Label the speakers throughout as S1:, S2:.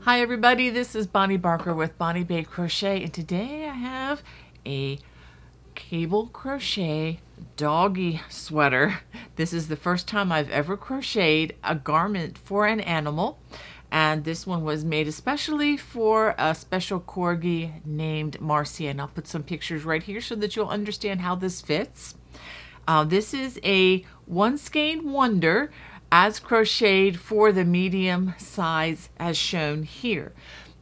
S1: Hi everybody, this is Bonnie Barker with Bonnie Bay Crochet, and today I have a cable crochet doggy sweater. This is the first time I've ever crocheted a garment for an animal, and this one was made especially for a special corgi named Marcy, and I'll put some pictures right here so that you'll understand how this fits. This is a one skein wonder as crocheted for the medium size as shown here.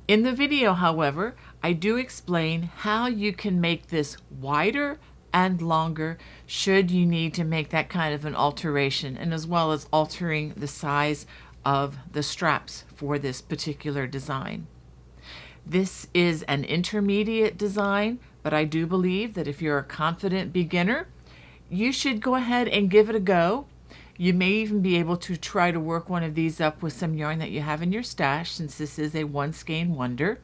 S1: In the video, however, I do explain how you can make this wider and longer should you need to make that kind of an alteration, and as well as altering the size of the straps for this particular design. This is an intermediate design, but I do believe that if you're a confident beginner, you should go ahead and give it a go. You may even be able to try to work one of these up with some yarn that you have in your stash, since this is a one skein wonder.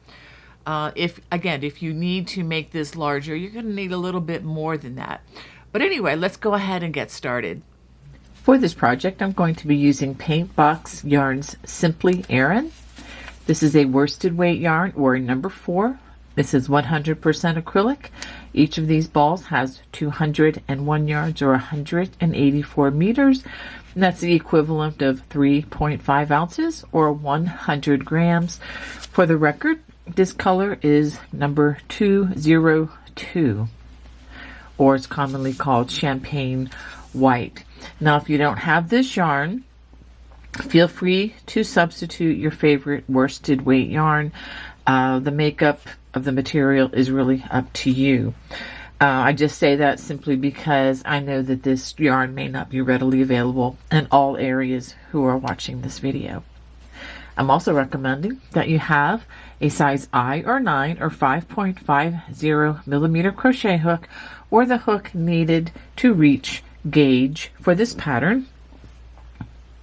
S1: If you need to make this larger, you're going to need a little bit more than that. But anyway, let's go ahead and get started. For this project, I'm going to be using Paintbox Yarns Simply Aran. This is a worsted weight yarn, or number 4. This is 100% acrylic. Each of these balls has 201 yards, or 184 meters. And that's the equivalent of 3.5 ounces or 100 grams. For the record, this color is number 202, or it's commonly called champagne white. Now, if you don't have this yarn, feel free to substitute your favorite worsted weight yarn. The makeup of the material is really up to you. I just say that simply because I know that this yarn may not be readily available in all areas who are watching this video. I'm also recommending that you have a size I or 9 or 5.50 millimeter crochet hook, or the hook needed to reach gauge for this pattern.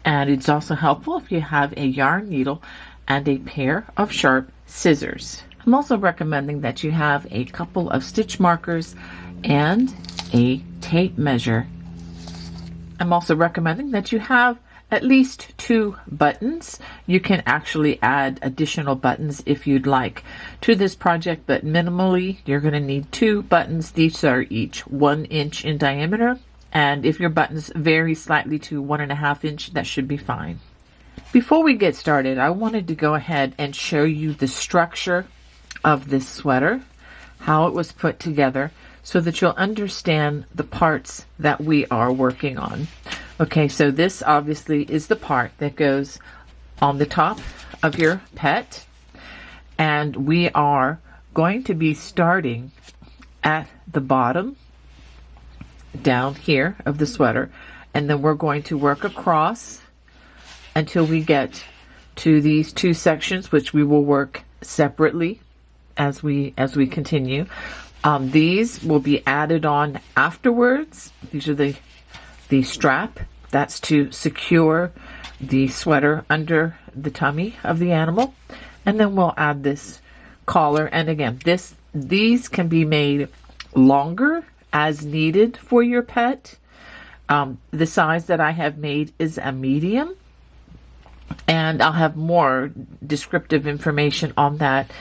S1: And it's also helpful if you have a yarn needle and a pair of sharp scissors. I'm also recommending that you have a couple of stitch markers and a tape measure. I'm also recommending that you have at least 2 buttons. You can actually add additional buttons if you'd like to this project, but minimally you're going to need 2 buttons. These are each 1 inch in diameter, and if your buttons vary slightly to 1.5 inch, that should be fine. Before we get started, I wanted to go ahead and show you the structure of this sweater, how it was put together, so that you'll understand the parts that we are working on. Okay, so this obviously is the part that goes on the top of your pet, and we are going to be starting at the bottom down here of the sweater, and then we're going to work across until we get to these 2 sections, which we will work separately as we continue. These will be added on afterwards. These are the strap. That's to secure the sweater under the tummy of the animal. And then we'll add this collar. And again, these can be made longer as needed for your pet. The size that I have made is a medium, and I'll have more descriptive information on that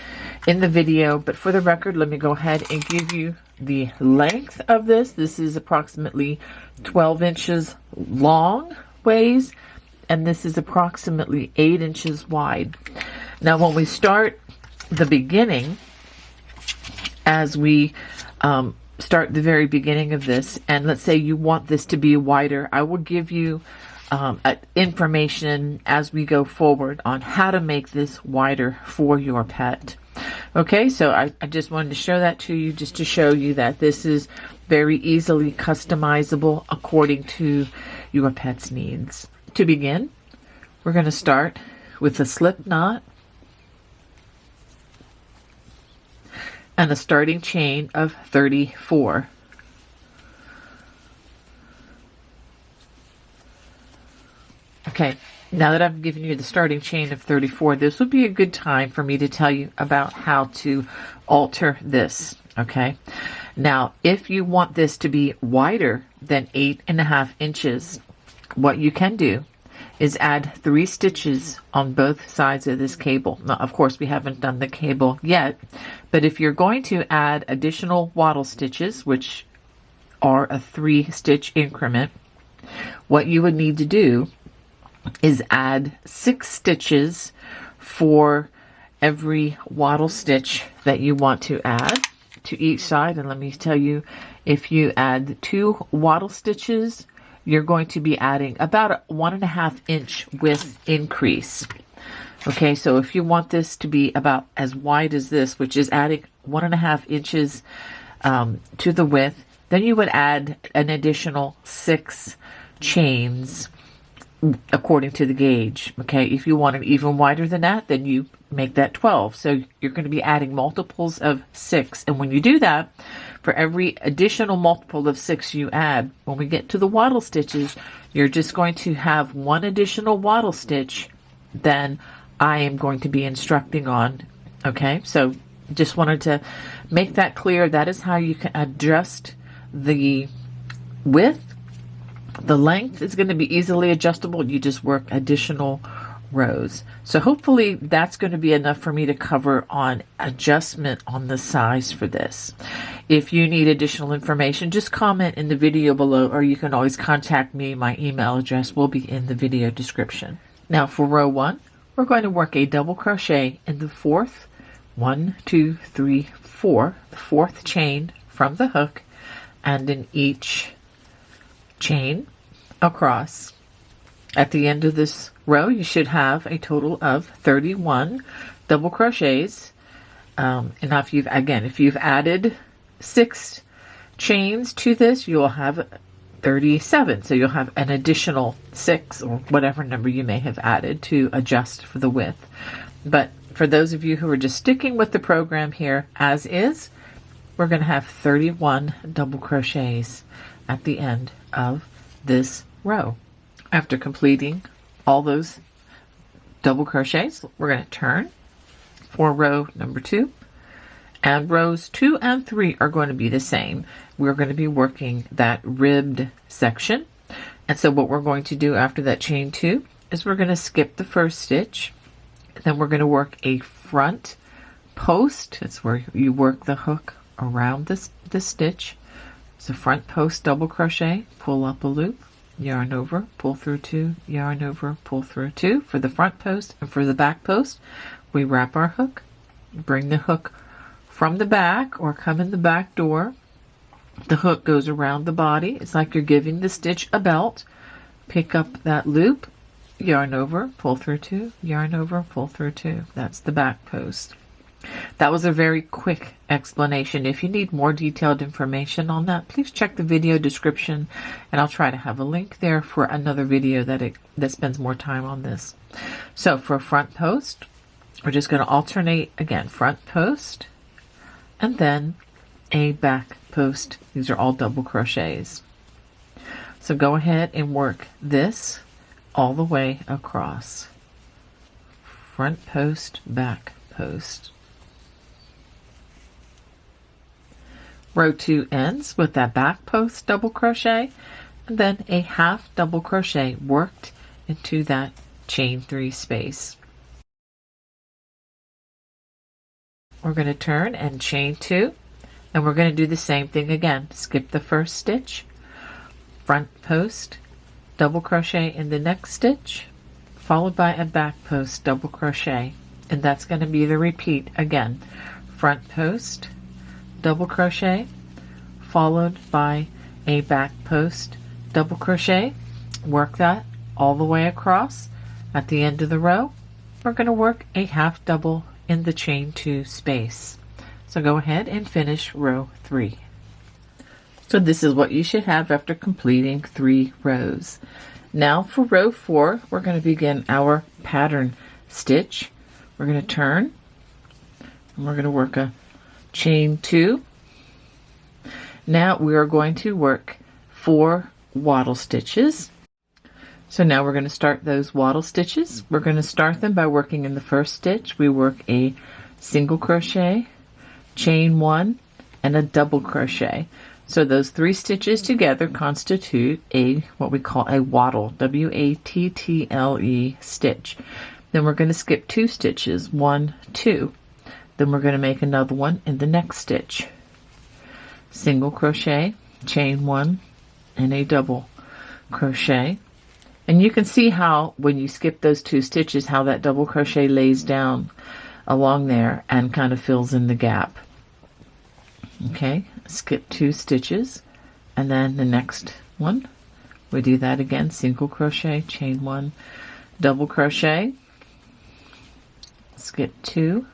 S1: in the video. But for the record, let me go ahead and give you the length of this. This is approximately 12 inches long ways, and this is approximately 8 inches wide. Now, when we start the beginning, as we start the very beginning of this, and let's say you want this to be wider, I will give you information as we go forward on how to make this wider for your pet. Okay, so I just wanted to show that to you, just to show you that this is very easily customizable according to your pet's needs. To begin, we're going to start with a slip knot and a starting chain of 34. Okay, now that I've given you the starting chain of 34, this would be a good time for me to tell you about how to alter this. Okay, now if you want this to be wider than 8.5 inches, what you can do is add 3 stitches on both sides of this cable. Now, of course, we haven't done the cable yet, but if you're going to add additional wattle stitches, which are a 3-stitch increment, what you would need to do is add 6 stitches for every wattle stitch that you want to add to each side. And let me tell you, if you add 2 wattle stitches, you're going to be adding about a 1.5 inch width increase. Okay, so if you want this to be about as wide as this, which is adding 1.5 inches to the width, then you would add an additional 6 chains according to the gauge. Okay, if you want it even wider than that, then you make that 12. So you're going to be adding multiples of 6. And when you do that, for every additional multiple of 6 you add, when we get to the wattle stitches, you're just going to have 1 additional wattle stitch than I am going to be instructing on. Okay, so just wanted to make that clear. That is how you can adjust the width. The length is going to be easily adjustable. You just work additional rows. So hopefully that's going to be enough for me to cover on adjustment on the size for this. If you need additional information, just comment in the video below, or you can always contact me. My email address will be in the video description. Now for row 1, we're going to work a double crochet in the 4th, 1, 2, 3, 4, the 4th chain from the hook, and in each chain across. At the end of this row, you should have a total of 31 double crochets. And now if you've added 6 chains to this, you'll have 37. So you'll have an additional 6 or whatever number you may have added to adjust for the width. But for those of you who are just sticking with the program here as is, we're going to have 31 double crochets at the end of this row. After completing all those double crochets, we're going to turn for row number 2, and rows 2 and 3 are going to be the same. We're going to be working that ribbed section, and so what we're going to do after that chain 2 is we're going to skip the first stitch, and then we're going to work a front post. That's where you work the hook around this stitch. It's a front post double crochet, pull up a loop, yarn over, pull through 2, yarn over, pull through 2 for the front post. And for the back post, we wrap our hook, bring the hook from the back or come in the back door. The hook goes around the body. It's like you're giving the stitch a belt. Pick up that loop, yarn over, pull through 2, yarn over, pull through 2. That's the back post. That was a very quick explanation. If you need more detailed information on that, please check the video description, and I'll try to have a link there for another video that spends more time on this. So for front post, we're just going to alternate again, front post and then a back post. These are all double crochets. So go ahead and work this all the way across. Front post, back post. Row 2 ends with that back post double crochet and then a half double crochet worked into that chain 3 space. We're going to turn and chain 2, and we're going to do the same thing again. Skip the first stitch, front post double crochet in the next stitch, followed by a back post double crochet, and that's going to be the repeat again. Front post double crochet followed by a back post double crochet. Work that all the way across. At the end of the row, we're going to work a half double in the chain 2 space. So go ahead and finish row 3. So this is what you should have after completing 3 rows. Now for row 4, we're going to begin our pattern stitch. We're going to turn and we're going to work a chain 2. Now we are going to work 4 wattle stitches. So now we're going to start those wattle stitches. We're going to start them by working in the first stitch. We work a single crochet, chain 1, and a double crochet. So those 3 stitches together constitute a what we call a wattle, W-A-T-T-L-E stitch. Then we're going to skip 2 stitches, 1, 2. Then we're going to make another one in the next stitch. Single crochet, chain 1, and a double crochet. And you can see how when you skip those 2 stitches, how that double crochet lays down along there and kind of fills in the gap. Okay, skip 2 stitches, and then the next one, we do that again, single crochet, chain 1, double crochet, skip 2,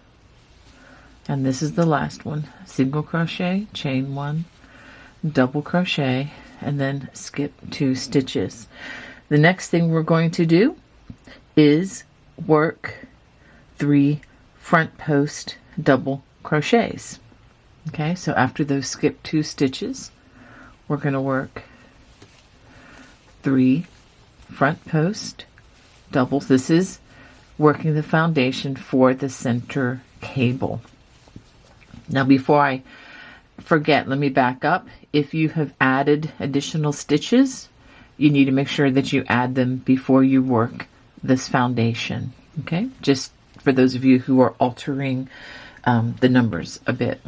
S1: and this is the last one, single crochet, chain 1, double crochet, and then skip 2 stitches. The next thing we're going to do is work 3 front post double crochets. Okay, so after those skip 2 stitches, we're going to work 3 front post doubles. This is working the foundation for the center cable. Now before I forget, let me back up. If you have added additional stitches, you need to make sure that you add them before you work this foundation. Okay, just for those of you who are altering the numbers a bit.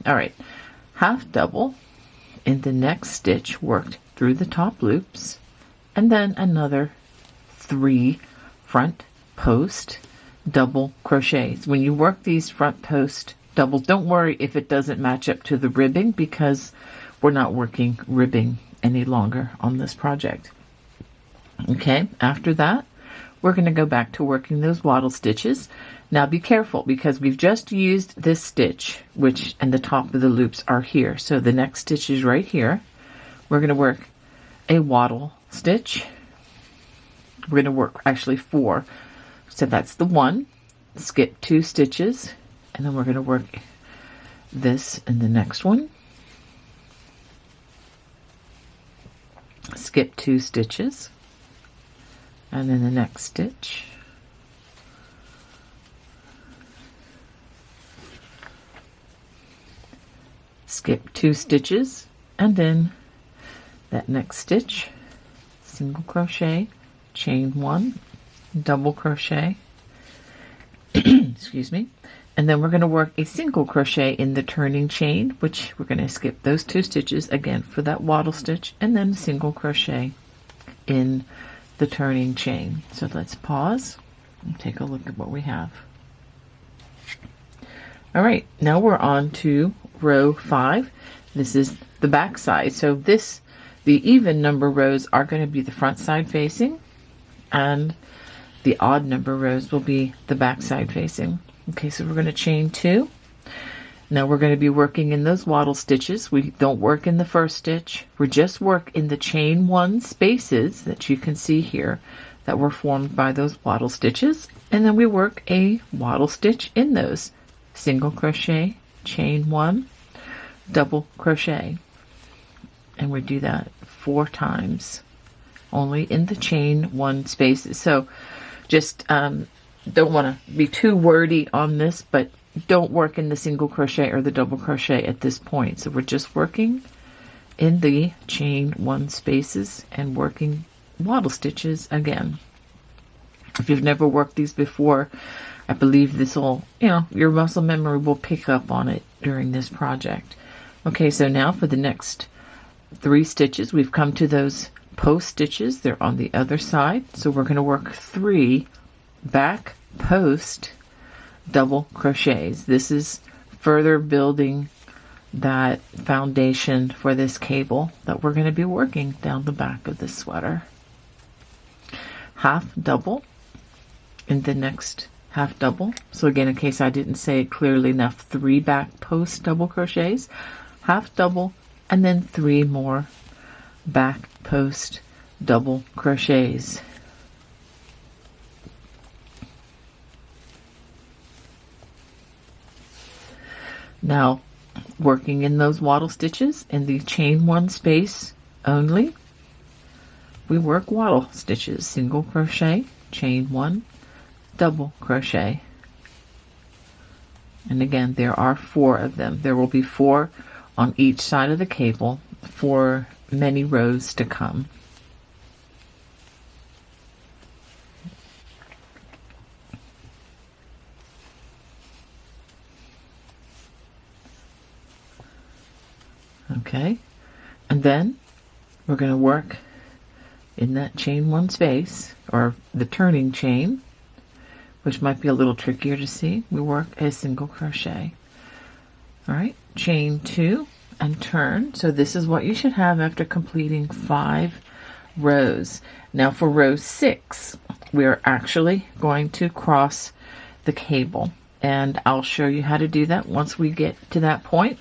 S1: All right, half double in the next stitch, worked through the top loops, and then another 3 front post double crochets. When you work these front post doubles, don't worry if it doesn't match up to the ribbing, because we're not working ribbing any longer on this project. Okay, after that, we're going to go back to working those wattle stitches. Now be careful, because we've just used this stitch, which and the top of the loops are here. So the next stitch is right here. We're going to work a wattle stitch. We're going to work actually 4. So that's the 1. Skip 2 stitches, and then we're going to work this in the next one. Skip 2 stitches, and then the next stitch. Skip 2 stitches, and then that next stitch, single crochet, chain 1, double crochet, excuse me, and then we're going to work a single crochet in the turning chain, which we're going to skip those 2 stitches again for that wattle stitch, and then single crochet in the turning chain. So let's pause and take a look at what we have. All right, now we're on to row 5. This is the back side. So the even number rows are going to be the front side facing, and the odd number rows will be the back side facing. Okay, so we're going to chain 2. Now we're going to be working in those wattle stitches. We don't work in the first stitch. We just work in the chain 1 spaces that you can see here that were formed by those wattle stitches. And then we work a wattle stitch in those. Single crochet, chain 1, double crochet. And we do that 4 times, only in the chain 1 spaces. So just don't want to be too wordy on this, but don't work in the single crochet or the double crochet at this point. So we're just working in the chain 1 spaces and working wattle stitches again. If you've never worked these before, I believe this will, your muscle memory will pick up on it during this project. Okay, so now for the next 3 stitches, we've come to those post stitches. They're on the other side. So we're going to work 3 back post double crochets. This is further building that foundation for this cable that we're going to be working down the back of this sweater. Half double in the next half double. So again, in case I didn't say it clearly enough, 3 back post double crochets, half double, and then 3 more back post double crochets. Now, working in those wattle stitches in the chain 1 space only, we work wattle stitches, single crochet, chain 1, double crochet. And again, there are 4 of them. There will be 4 on each side of the cable for many rows to come. Okay, and then we're going to work in that chain one space, or the turning chain, which might be a little trickier to see. We work a single crochet. All right, chain 2 and turn. So this is what you should have after completing 5 rows. Now for row 6, we're actually going to cross the cable, and I'll show you how to do that once we get to that point.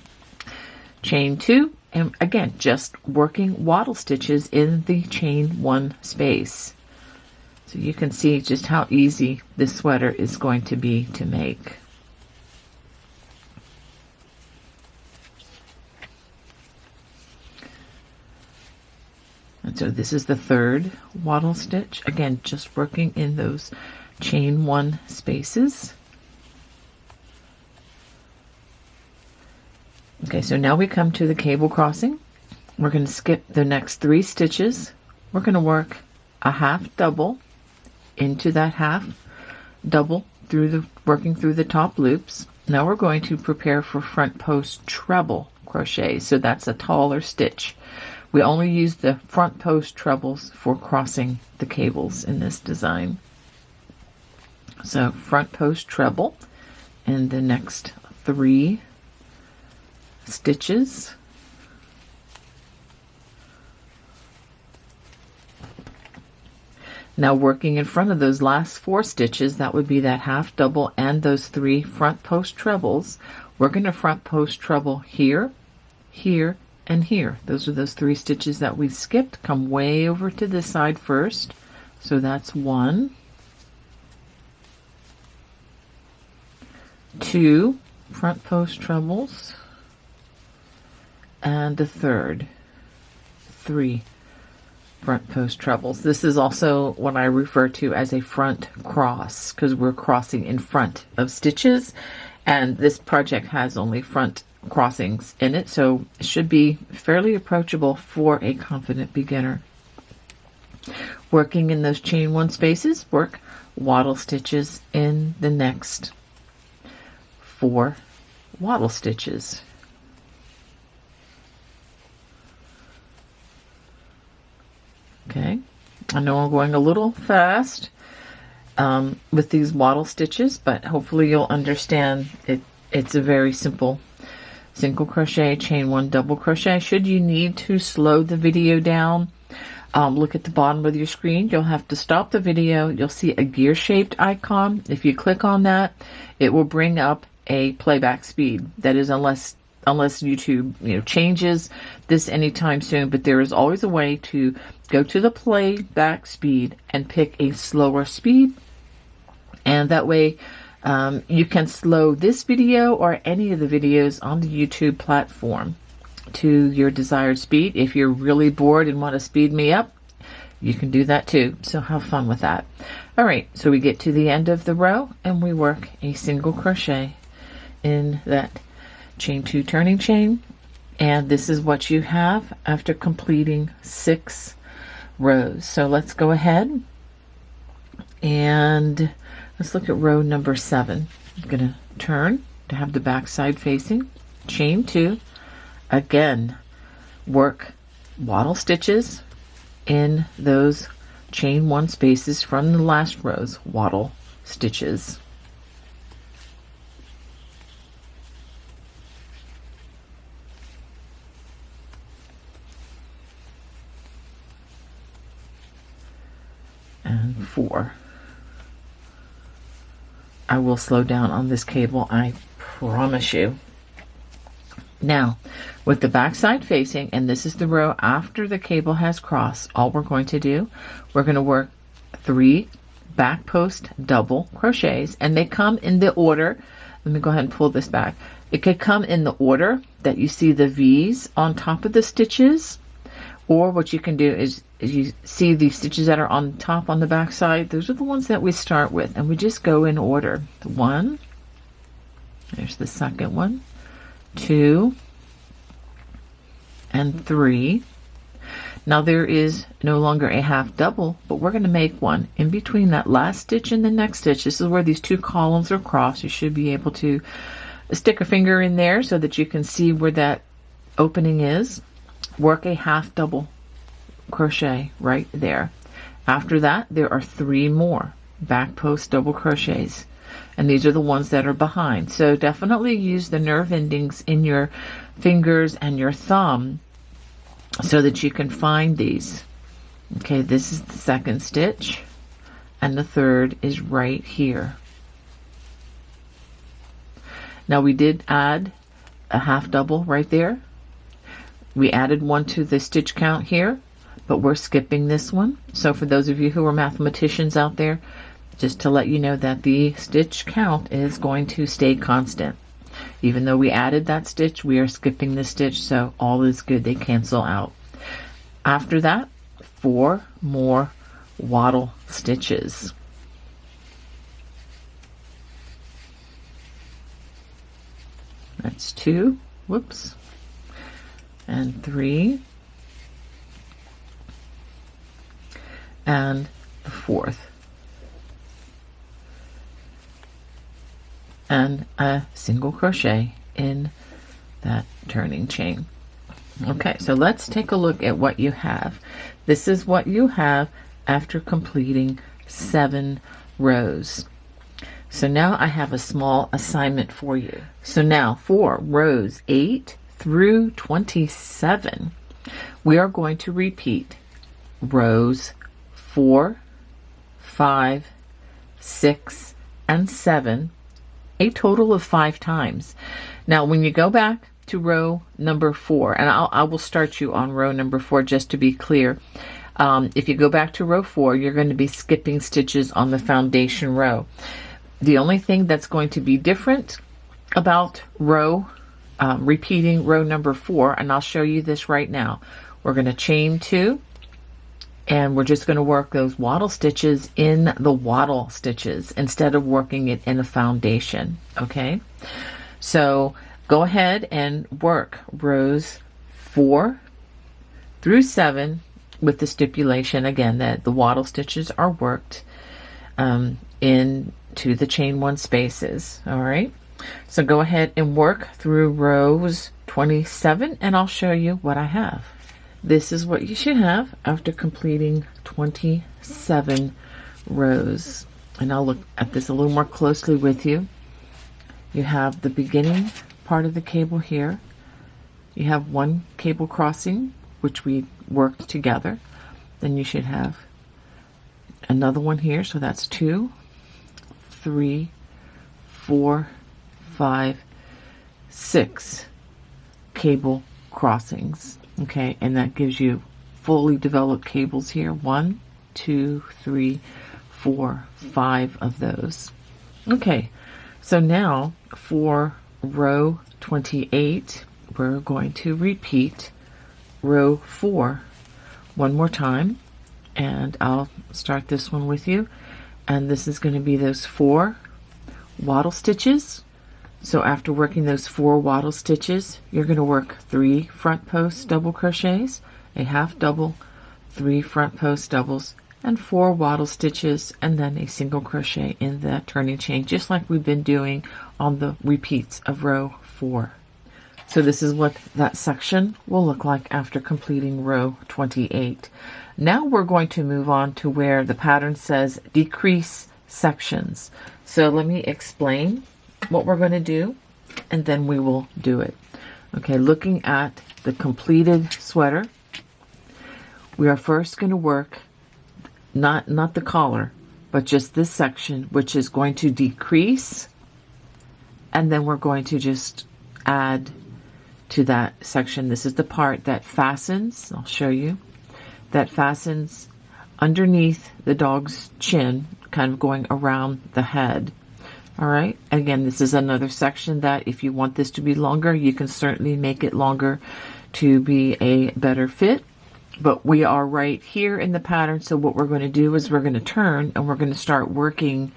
S1: Chain 2, and again, just working wattle stitches in the chain 1 space. So you can see just how easy this sweater is going to be to make. And so this is the 3rd wattle stitch. Again, just working in those chain 1 spaces. Okay, so now we come to the cable crossing. We're going to skip the next 3 stitches. We're going to work a half double into that half double working through the top loops. Now we're going to prepare for front post treble crochet. So that's a taller stitch. We only use the front post trebles for crossing the cables in this design. So front post treble in the next 3 stitches. Now working in front of those last 4 stitches, that would be that half double and those 3 front post trebles. We're going to front post treble here, here, and here. Those are those 3 stitches that we skipped. Come way over to this side first. So that's 1, 2 front post trebles, and a 3rd, 3 front post trebles. This is also what I refer to as a front cross, because we're crossing in front of stitches, and this project has only front crossings in it, so it should be fairly approachable for a confident beginner. Working in those chain 1 spaces, work wattle stitches in the next 4 wattle stitches. Okay, I know I'm going a little fast with these wattle stitches, but hopefully you'll understand it. It's a very simple single crochet, chain 1, double crochet. Should you need to slow the video down, look at the bottom of your screen. You'll have to stop the video. You'll see a gear shaped icon. If you click on that, it will bring up a playback speed. That is, unless YouTube changes this anytime soon, but there is always a way to go to the playback speed and pick a slower speed, and that way you can slow this video or any of the videos on the YouTube platform to your desired speed. If you're really bored and want to speed me up, you can do that too, so have fun with that. All right, so we get to the end of the row and we work a single crochet in that chain 2 turning chain, and this is what you have after completing 6 rows. So let's go ahead and let's look at row number 7. I'm going to turn to have the back side facing, chain 2, again work wattle stitches in those chain 1 spaces from the last rows, wattle stitches. And 4. I will slow down on this cable, I promise you. Now, with the back side facing, and this is the row after the cable has crossed, all we're going to do, we're going to work 3 back post double crochets, and they come in the order. Let me go ahead and pull this back. It could come in the order that you see the V's on top of the stitches, or what you can do is you see the stitches that are on top on the back side. Those are the ones that we start with, and we just go in order. 1, there's the second one, 2, and 3. Now there is no longer a half double, but we're going to make one in between that last stitch and the next stitch. This is where these two columns are crossed. You should be able to stick a finger in there so that you can see where that opening is. Work a half double crochet right there. After that, there are 3 more back post double crochets, and these are the ones that are behind. So definitely use the nerve endings in your fingers and your thumb so that you can find these. Okay, this is the second stitch, and the third is right here. Now we did add a half double right there. We added one to the stitch count here, but we're skipping this one. So for those of you who are mathematicians out there, just to let you know that the stitch count is going to stay constant. Even though we added that stitch, we are skipping this stitch, so all is good. They cancel out. After that, 4 more wattle stitches. That's 2, whoops, and 3, and the 4th, and a single crochet in that turning chain. Okay, so let's take a look at what you have. This is what you have after completing 7 rows. So now I have a small assignment for you. So now for rows 8 through 27, we are going to repeat rows 4, 5, 6, and 7, a total of 5 times. Now when you go back to row number 4, and I will start you on row number 4 just to be clear. If you go back to row 4, you're going to be skipping stitches on the foundation row. The only thing that's going to be different about repeating row number 4, and I'll show you this right now. We're going to chain 2, and we're just going to work those wattle stitches in the wattle stitches instead of working it in a foundation. Okay, so go ahead and work rows 4 through 7 with the stipulation again that the wattle stitches are worked into the chain 1 spaces. All right, so go ahead and work through rows 27, and I'll show you what I have. This is what you should have after completing 27 rows. And I'll look at this a little more closely with you. You have the beginning part of the cable here. You have 1 cable crossing, which we worked together. Then you should have another one here. So that's 2, 3, 4, 5, 6 cable crossings. Okay, and that gives you fully developed cables here. 1, 2, 3, 4, 5 of those. Okay, so now for row 28, we're going to repeat row 4 one more time, and I'll start this one with you. And this is going to be those 4 wattle stitches. So after working those 4 wattle stitches, you're going to work 3 front post double crochets, a half double, 3 front post doubles, and 4 wattle stitches, and then a single crochet in that turning chain, just like we've been doing on the repeats of row 4. So this is what that section will look like after completing row 28. Now we're going to move on to where the pattern says decrease sections. So let me explain what we're going to do, and then we will do it. Okay, looking at the completed sweater, we are first going to work not the collar, but just this section, which is going to decrease, and then we're going to just add to that section. This is the part that fastens, I'll show you, that fastens underneath the dog's chin, kind of going around the head. All right, again, this is another section that if you want this to be longer, you can certainly make it longer to be a better fit. But we are right here in the pattern, so what we're going to do is we're going to turn and we're going to start working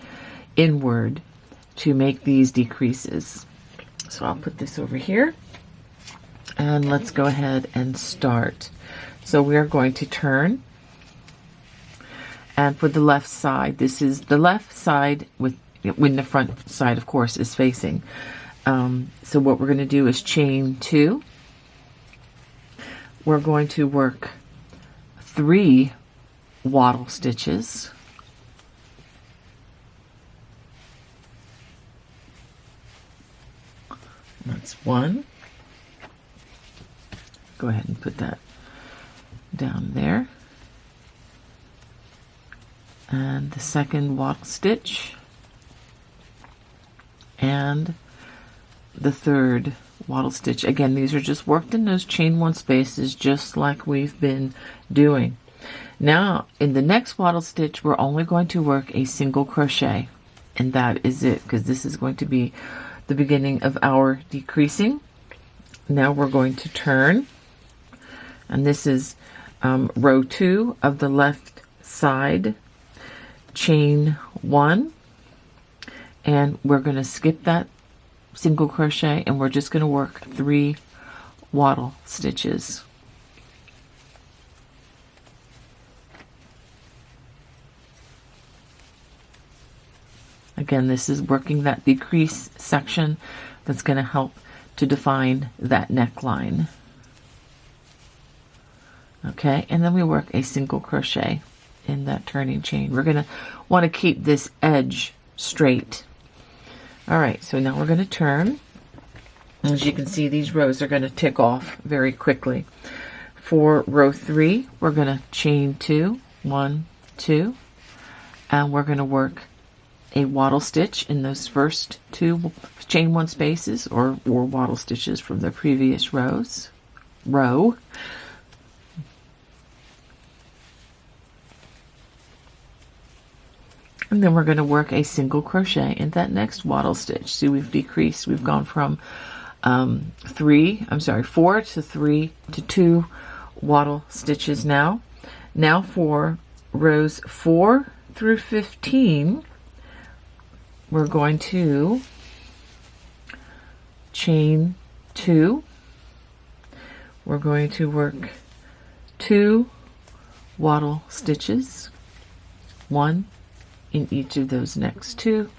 S1: inward to make these decreases. So I'll put this over here, And let's go ahead and start. So we are going to turn, and for the left side, this is the left side with when the front side, of course, is facing. So what we're going to do is chain 2. We're going to work 3 wattle stitches. That's 1. Go ahead and put that down there. And the second wattle stitch. And the third wattle stitch. Again, these are just worked in those chain 1 spaces, just like we've been doing. Now, in the next wattle stitch, we're only going to work a single crochet, and that is it, because this is going to be the beginning of our decreasing. Now we're going to turn, and this is row 2 of the left side, chain 1, and we're going to skip that single crochet, and we're just going to work 3 wattle stitches. Again, this is working that decrease section that's going to help to define that neckline. Okay, and then we work a single crochet in that turning chain. We're going to want to keep this edge straight. All right, so now we're going to turn. As you can see, these rows are going to tick off very quickly. For row 3, we're going to chain 2, 1, 2, and we're going to work a wattle stitch in those first 2 chain 1 spaces, or wattle stitches from the previous row. And then we're going to work a single crochet in that next wattle stitch. See, we've decreased. We've gone from 4 to 3 to 2 wattle stitches now. Now for rows 4 through 15, we're going to chain 2. We're going to work 2 wattle stitches, 1 in each of those next 2.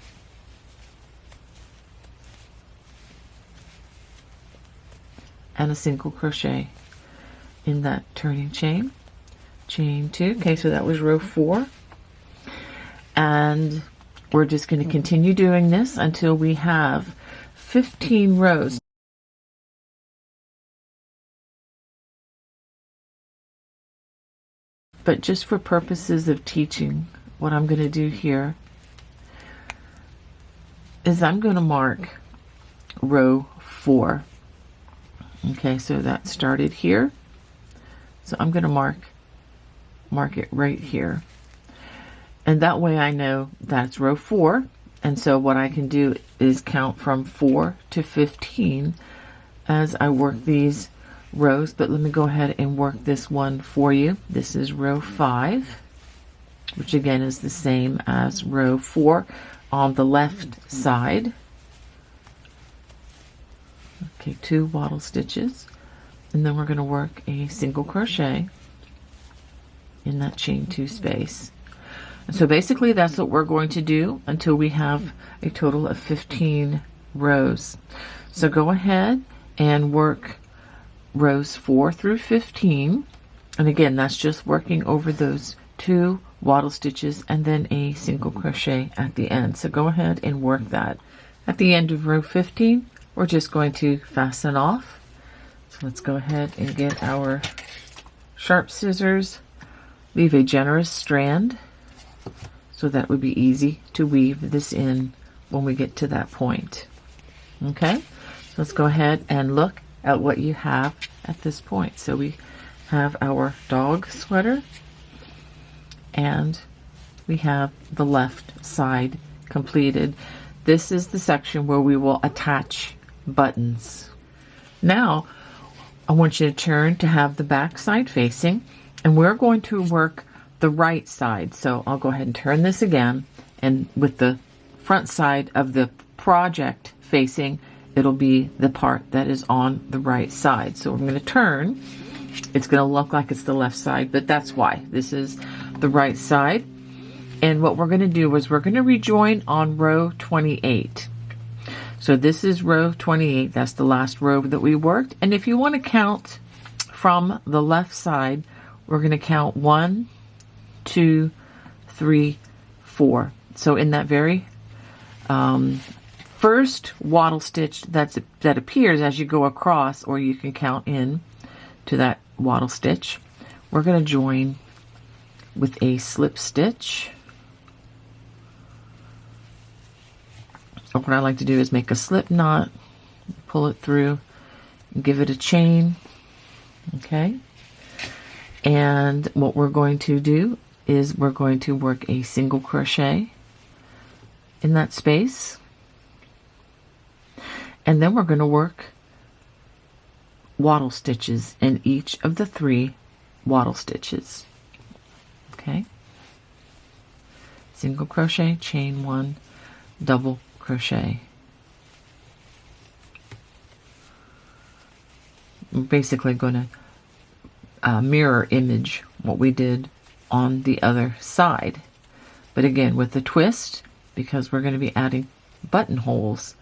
S1: And a single crochet in that turning chain. Chain 2. Okay, so that was row 4. And we're just going to continue doing this until we have 15 rows. But just for purposes of teaching, what I'm going to do here is I'm going to mark row 4. Okay, so that started here. So I'm going to mark it right here. And that way I know that's row 4. And so what I can do is count from 4 to 15 as I work these rows. But let me go ahead and work this one for you. This is row 5, which again is the same as row 4 on the left side. Okay, 2 wattle stitches. And then we're going to work a single crochet in that chain 2 space. And so basically that's what we're going to do until we have a total of 15 rows. So go ahead and work rows 4 through 15. And again, that's just working over those 2 wattle stitches and then a single crochet at the end. So go ahead and work that. At the end of row 15, we're just going to fasten off. So let's go ahead and get our sharp scissors, leave a generous strand, so that would be easy to weave this in when we get to that point. Okay, so let's go ahead and look at what you have at this point. So we have our dog sweater, and we have the left side completed. This is the section where we will attach buttons. Now, I want you to turn to have the back side facing, and we're going to work the right side. So I'll go ahead and turn this again, and with the front side of the project facing it'll be the part that is on the right side. So I'm going to turn. It's going to look like it's the left side, but that's why. This is the right side. And what we're going to do is we're going to rejoin on row 28. So this is row 28. That's the last row that we worked. And if you want to count from the left side, we're going to count 1, 2, 3, 4. So in that very first wattle stitch that appears as you go across, or you can count in to that wattle stitch, we're going to join with a slip stitch. So what I like to do is make a slip knot, pull it through, and give it a chain. Okay. And what we're going to do is we're going to work a single crochet in that space. And then we're going to work wattle stitches in each of the 3 wattle stitches. Okay. Single crochet, chain 1, double crochet. We're basically going to mirror image what we did on the other side, but again with a twist, because we're going to be adding buttonholes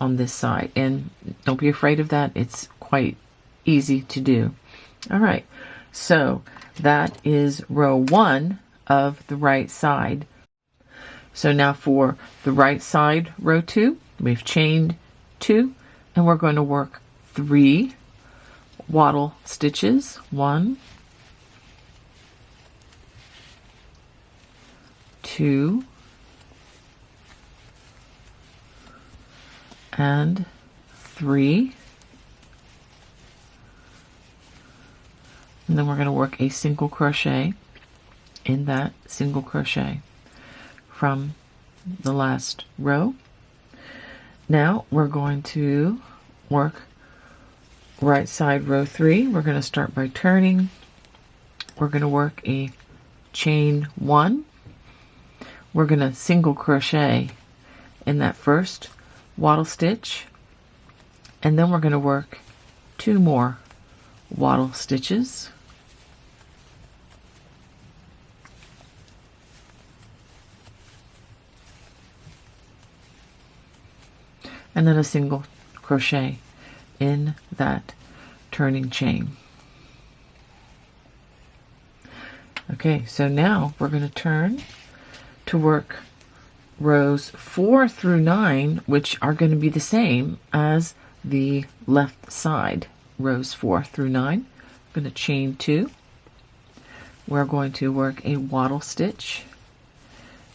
S1: on this side. And don't be afraid of that. It's quite easy to do. All right, so that is row 1 of the right side. So now for the right side, row 2, we've chained 2, and we're going to work 3 wattle stitches. 1, 2, and 3. And then we're going to work a single crochet in that single crochet from the last row. Now we're going to work right side, row 3. We're going to start by turning. We're going to work a chain 1. We're going to single crochet in that first wattle stitch, and then we're going to work 2 more wattle stitches. And then a single crochet in that turning chain. Okay, so now we're going to turn to work rows 4 through 9, which are going to be the same as the left side. Rows 4 through 9. I'm going to chain 2. We're going to work a wattle stitch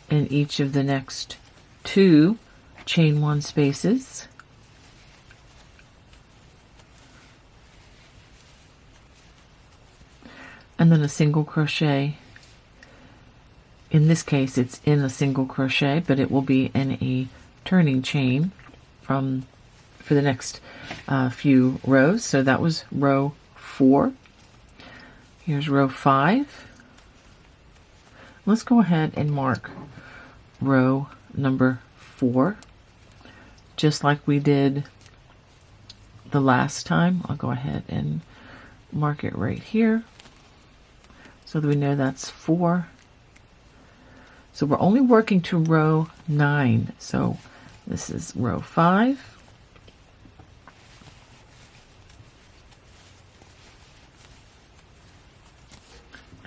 S1: in each of the next 2 chain 1 spaces. And then a single crochet. In this case, it's in a single crochet, but it will be in a turning chain for the next few rows. So that was row 4. Here's row 5. Let's go ahead and mark row number 4, just like we did the last time. I'll go ahead and mark it right here so that we know that's 4. So we're only working to row 9. So this is row 5.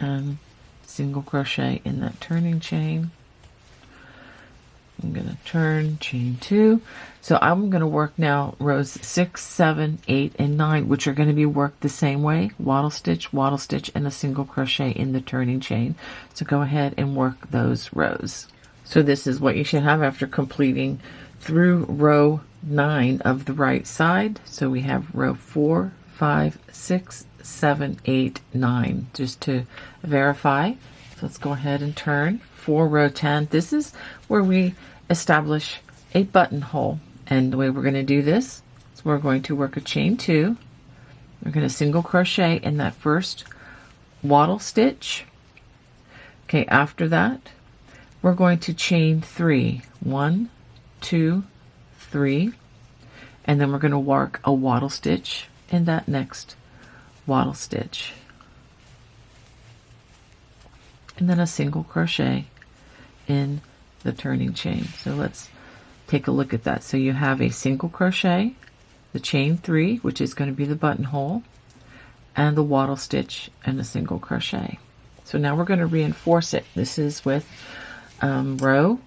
S1: And single crochet in that turning chain. I'm going to turn, chain 2. So I'm going to work now rows 6, 7, 8, and 9, which are going to be worked the same way. Wattle stitch, and a single crochet in the turning chain. So go ahead and work those rows. So this is what you should have after completing through row 9 of the right side. So we have row 4, 5, 6, 7, 8, 9, just to verify. So let's go ahead and turn for row 10. This is where we establish a buttonhole, and the way we're going to do this is we're going to work a chain 2. We're going to single crochet in that first wattle stitch. Okay, after that we're going to chain 3. 1, 2, 3, and then we're going to work a wattle stitch in that next wattle stitch, and then a single crochet in the turning chain. So let's take a look at that. So you have a single crochet, the chain 3, which is going to be the buttonhole, and the wattle stitch and a single crochet. So now we're going to reinforce it. This is with row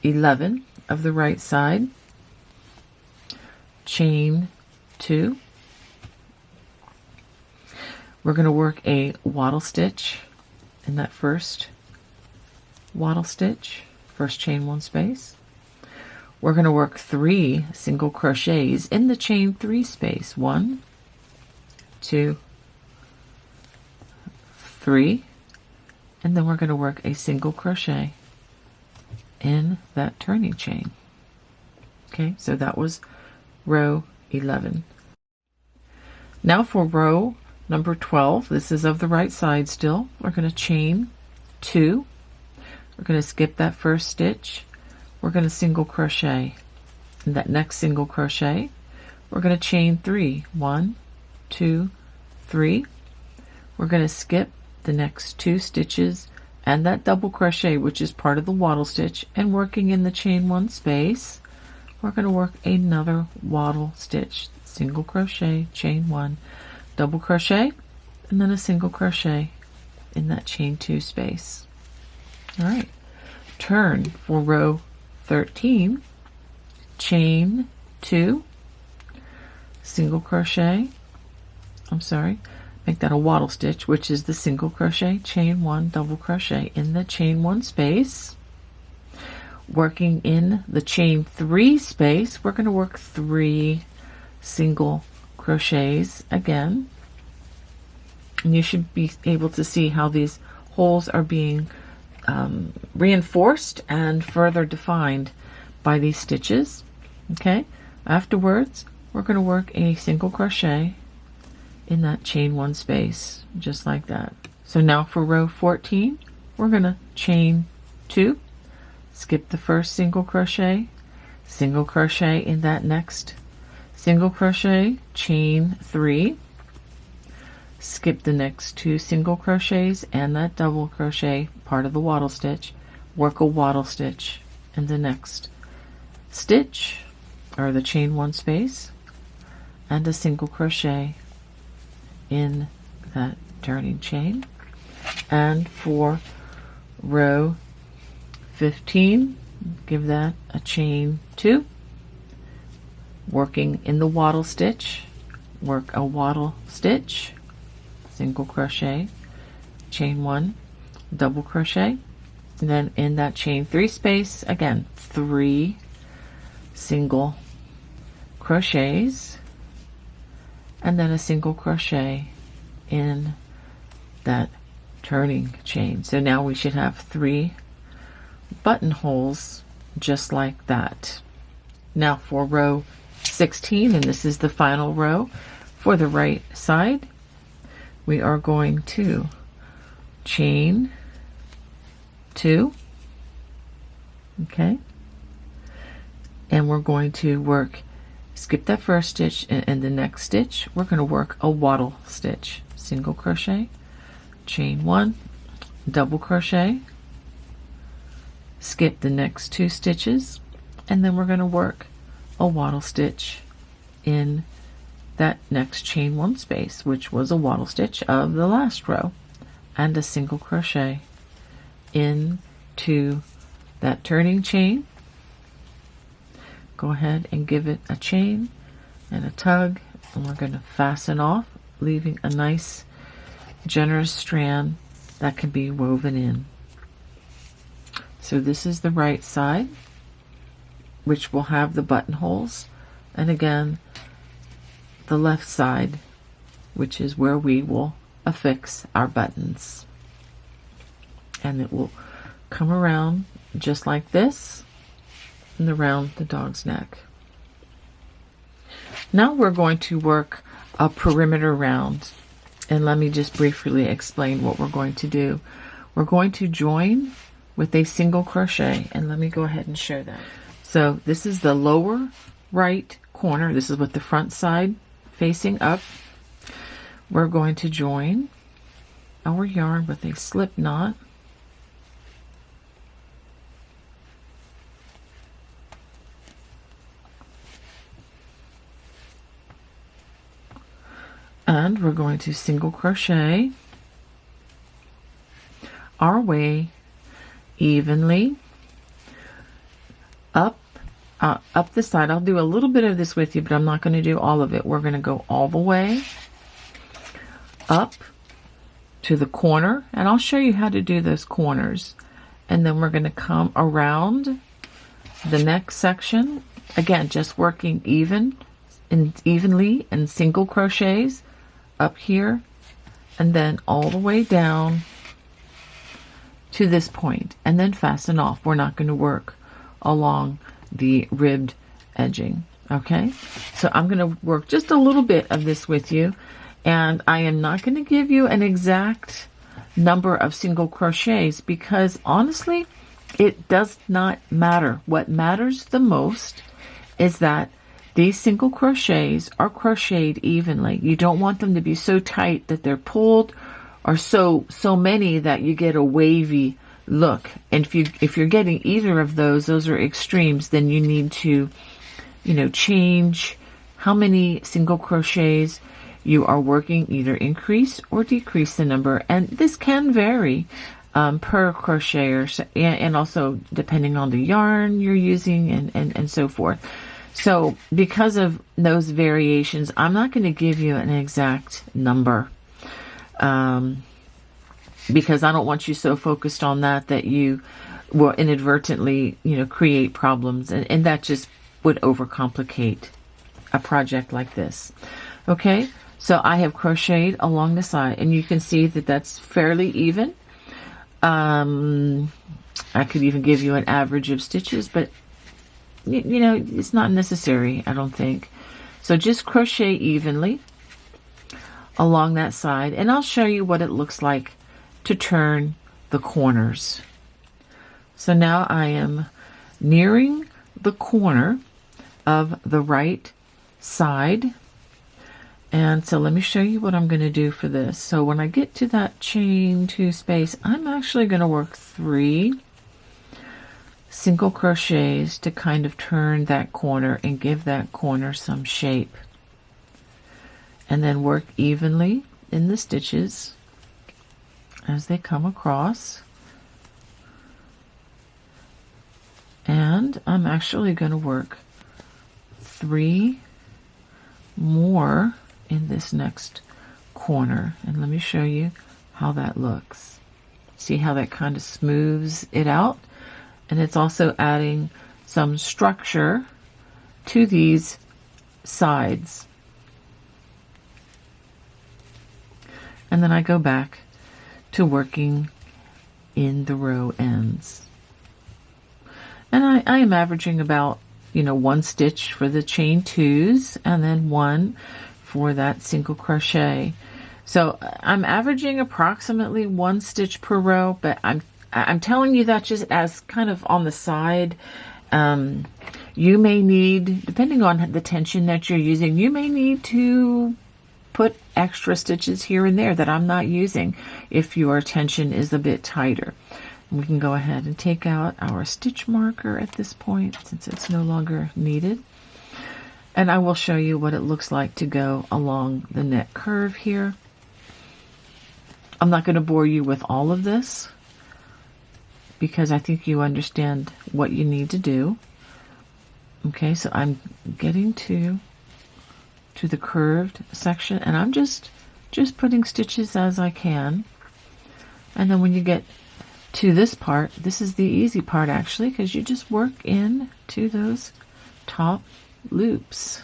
S1: 11 of the right side, chain 2. We're going to work a wattle stitch in that first wattle stitch, first chain 1 space. We're going to work 3 single crochets in the chain 3 space. 1, 2, 3, and then we're going to work a single crochet in that turning chain. Okay, so that was row 11. Now for row number 12, this is of the right side still. We're going to chain 2. We're going to skip that first stitch. We're going to single crochet in that next single crochet. We're going to chain 3. 1, 2, 3. We're going to skip the next 2 stitches and that double crochet, which is part of the wattle stitch, and working in the chain 1 space, we're going to work another wattle stitch, single crochet, chain 1, double crochet, and then a single crochet in that chain 2 space. All right, turn for row 13, chain 2, single crochet, make that a wattle stitch, which is the single crochet, chain 1, double crochet in the chain 1 space. Working in the chain 3 space, we're going to work 3 single crochets again. And you should be able to see how these holes are being reinforced and further defined by these stitches. Okay, afterwards we're going to work a single crochet in that chain 1 space, just like that. So now for row 14, we're going to chain 2, skip the first single crochet in that next single crochet, chain 3, skip the next 2 single crochets and that double crochet, part of the wattle stitch, work a wattle stitch in the next stitch, or the chain 1 space, and a single crochet in that turning chain. And for row 15, give that a chain 2, working in the wattle stitch, work a wattle stitch, single crochet, chain 1, double crochet, and then in that chain 3 space, again 3 single crochets, and then a single crochet in that turning chain. So now we should have 3 buttonholes just like that. Now for row 16, and this is the final row, for the right side, we are going to chain 2, okay, and we're going to work, skip that first stitch, and the next stitch we're going to work a wattle stitch, single crochet, chain 1, double crochet, skip the next 2 stitches, and then we're going to work a wattle stitch in that next chain 1 space, which was a wattle stitch of the last row, and a single crochet into that turning chain. Go ahead and give it a chain and a tug, and we're going to fasten off, leaving a nice generous strand that can be woven in. So this is the right side, which will have the buttonholes, and again the left side, which is where we will affix our buttons, and it will come around just like this and around the dog's neck. Now we're going to work a perimeter round, and let me just briefly explain what we're going to do. We're going to join with a single crochet, and let me go ahead and show that. So this is the lower right corner. This is with the front side facing up. We're going to join our yarn with a slip knot. And we're going to single crochet our way evenly up the side. I'll do a little bit of this with you, but I'm not going to do all of it. We're going to go all the way up to the corner, and I'll show you how to do those corners. And then we're going to come around the next section, again just working evenly in single crochets up here, and then all the way down to this point, and then fasten off. We're not going to work along the ribbed edging. Okay, so I'm going to work just a little bit of this with you, and I am not going to give you an exact number of single crochets because honestly it does not matter. What matters the most is that these single crochets are crocheted evenly. You don't want them to be so tight that they're pulled, or so many that you get a wavy look. And if you're getting either of those are extremes, then you need to, change how many single crochets you are working, either increase or decrease the number. And this can vary per crocheter, and also depending on the yarn you're using and so forth. So because of those variations, I'm not going to give you an exact number because I don't want you so focused on that you will inadvertently, create problems, and that just would overcomplicate a project like this. Okay, so I have crocheted along the side, and you can see that that's fairly even. I could even give you an average of stitches, but it's not necessary, I don't think. So just crochet evenly along that side, and I'll show you what it looks like to turn the corners. So now I am nearing the corner of the right side, and so let me show you what I'm going to do for this. So when I get to that chain 2 space, I'm actually going to work 3 single crochets to kind of turn that corner and give that corner some shape, and then work evenly in the stitches as they come across. And I'm actually going to work 3 more in this next corner, and let me show you how that looks. See how that kind of smooths it out? And it's also adding some structure to these sides. And then I go back to working in the row ends. And I am averaging about, 1 stitch for the chain 2s, and then 1 for that single crochet. So I'm averaging approximately 1 stitch per row, but I'm telling you that just as kind of on the side. You may need, depending on the tension that you're using, you may need to put extra stitches here and there that I'm not using if your tension is a bit tighter. We can go ahead and take out our stitch marker at this point since it's no longer needed. And I will show you what it looks like to go along the neck curve here. I'm not going to bore you with all of this because I think you understand what you need to do. Okay, so I'm getting to the curved section, and I'm just putting stitches as I can. And then when you get to this part, this is the easy part actually, because you just work in to those top loops.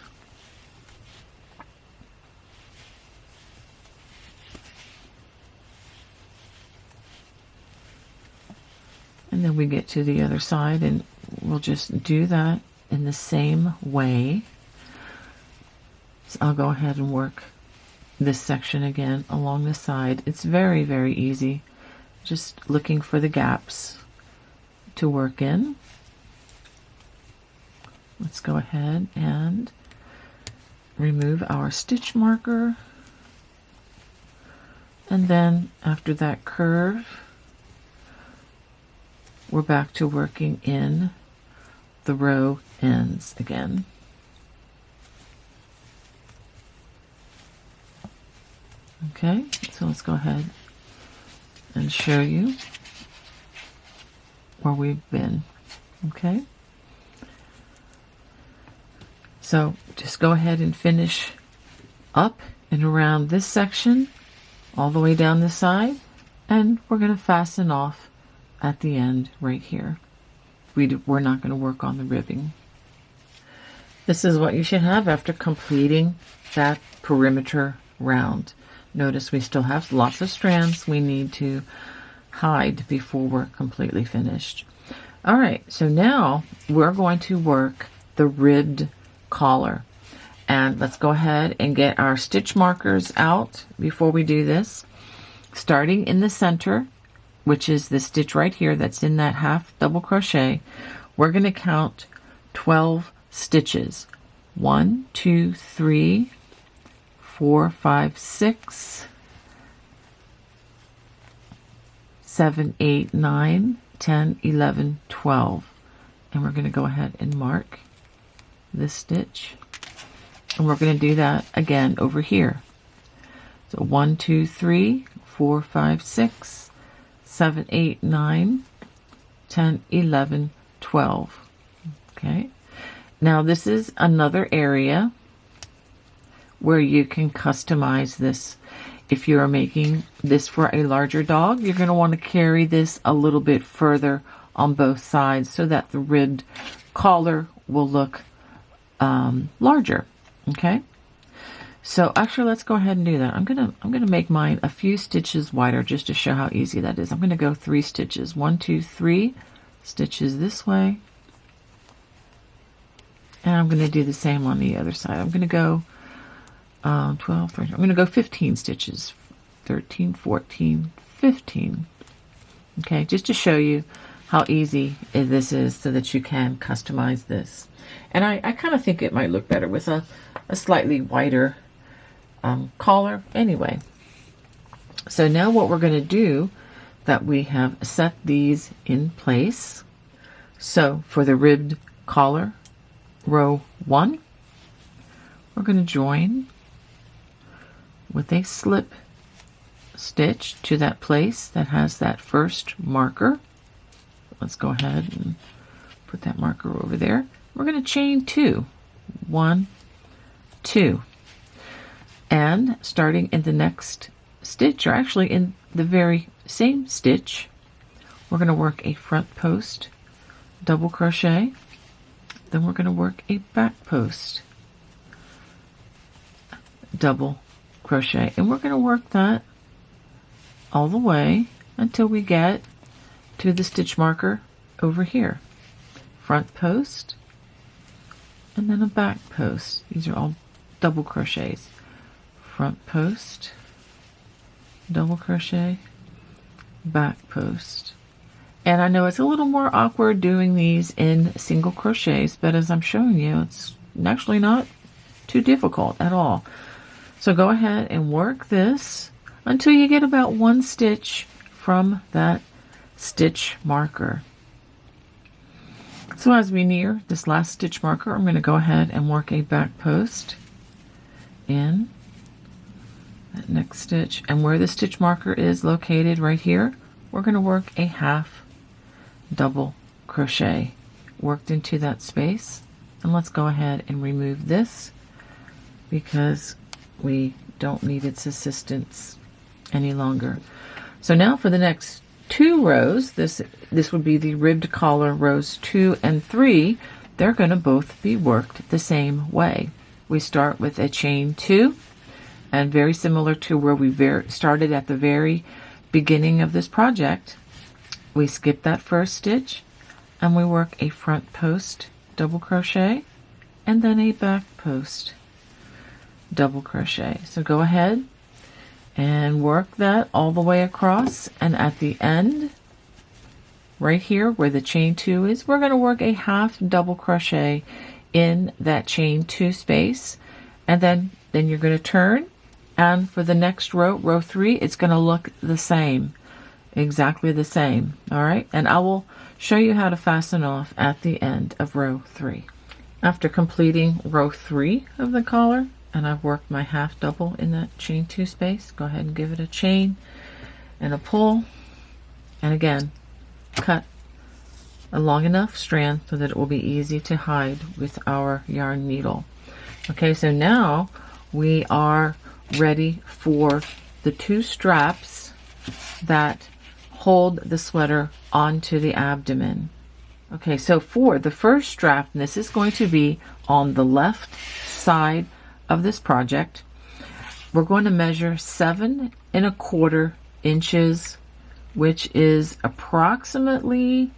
S1: And then we get to the other side, and we'll just do that in the same way. So I'll go ahead and work this section again along the side. It's very, very easy. Just looking for the gaps to work in. Let's go ahead and remove our stitch marker, and then after that curve, we're back to working in the row ends again. Okay, so let's go ahead and show you where we've been. Okay, so just go ahead and finish up and around this section all the way down the side, and we're going to fasten off at the end right here. We're not going to work on the ribbing. This is what you should have after completing that perimeter round. Notice we still have lots of strands we need to hide before we're completely finished. All right, so now we're going to work the ribbed collar. And let's go ahead and get our stitch markers out before we do this. Starting in the center, which is the stitch right here that's in that half double crochet, we're going to count 12 stitches. 1, 2, 3, 4, 5, 6, 7, 8, 9, 10, 11, 12. And we're going to go ahead and mark this stitch. And we're going to do that again over here. So 1, 2, 3, 4, 5, 6, 7, 8, 9, 10, 11, 12. Okay. Now this is another area where you can customize this. If you are making this for a larger dog, you're going to want to carry this a little bit further on both sides so that the ribbed collar will look larger. Okay, so actually let's go ahead and do that. I'm gonna make mine a few stitches wider just to show how easy that is. I'm gonna go 3 stitches. 1, 2, 3 stitches this way, and I'm gonna do the same on the other side. I'm gonna go 12, 13. I'm gonna go 15 stitches. 13, 14, 15. Okay, just to show you how easy this is so that you can customize this. And I kind of think it might look better with a slightly wider collar anyway. So now what we're going to do, that we have set these in place. So for the ribbed collar, row 1, we're going to join with a slip stitch to that place that has that first marker. Let's go ahead and put that marker over there. We're going to chain 2. 1, 2. And starting in the next stitch, or actually in the very same stitch, we're going to work a front post double crochet. Then we're going to work a back post double crochet. And we're going to work that all the way until we get to the stitch marker over here. Front post, and then a back post. These are all double crochets. Front post, double crochet, back post. And I know it's a little more awkward doing these in single crochets, but as I'm showing you, it's actually not too difficult at all. So go ahead and work this until you get about 1 stitch from that stitch marker. So as we near this last stitch marker, I'm going to go ahead and work a back post in that next stitch. And where the stitch marker is located right here, we're going to work a half double crochet worked into that space. And let's go ahead and remove this because we don't need its assistance any longer. So now for the next 2 rows, this would be the ribbed collar rows 2 and 3. They're going to both be worked the same way. We start with a chain 2, and very similar to where we started at the very beginning of this project, we skip that first stitch and we work a front post double crochet and then a back post double crochet. So go ahead and work that all the way across, and at the end right here where the chain 2 is, we're going to work a half double crochet in that chain 2 space, and then you're going to turn, and for the next row, row 3, it's going to look the same, exactly the same. All right, and I will show you how to fasten off at the end of row 3. After completing row 3 of the collar, and I've worked my half double in that chain 2 space, go ahead and give it a chain and a pull, and again cut a long enough strand so that it will be easy to hide with our yarn needle. Okay, so now we are ready for the 2 straps that hold the sweater onto the abdomen. Okay, so for the first strap, and this is going to be on the left side of this project, we're going to measure 7¼ inches, which is approximately